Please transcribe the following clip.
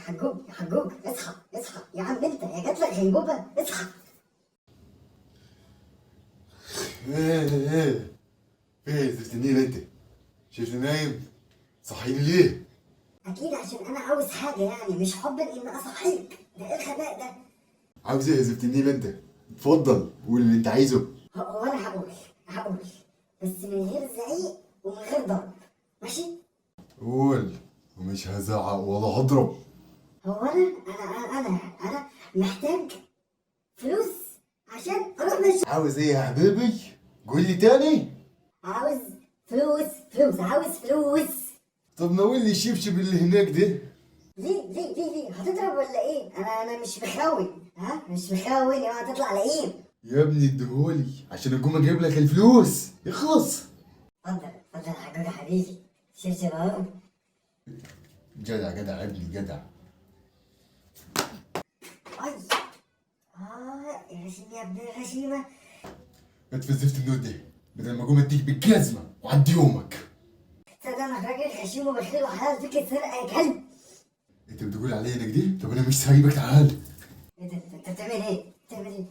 حجوج يا حجوج، اصحى اصحى يا عم، انت يا جات لك غيبوبه، اصحى. ايه فين زفتني انت؟ شفتني نايم؟ صحيني ليه؟ اكيد عشان انا عاوز حاجه، يعني مش حبا ان اصحيك، ده ايه الغباء ده؟ عاوز ايه يا زفتني انت؟ اتفضل قول اللي انت عايزه. هو انا هقول بس من غير زعيق ومن غير ضرب، ماشي؟ قول ومش هزعق ولا هضرب. هو انا محتاج فلوس عشان اروح مشوار. عاوز ايه يا حبيبي؟ قول لي تاني. عاوز فلوس، عاوز فلوس. طب ناولني الشبشب اللي هناك ده. ليه هتضرب ولا ايه؟ انا مش مخاون، ها مش مخاون، اوعى تطلع لئيم. يا ابني اديهولي عشان اقوم اجيب لك الفلوس يخلص. اتفضل يا حجوج حبيبي، شبشب اهو. جدع جدع ابني جدع. اي يا غشيم يا ابن الغشيمه. اتفزفت النود ده بدل ما اقوم اديك بالجزمه وعدي يومك. تصدق انا راجل غشيم وبخيل وحلال فيك سرقه يا كلب. انت بتقول عليا انك دي؟ طب انا مش سايبك، تعال. ايه ده؟ انت بتعمل ايه؟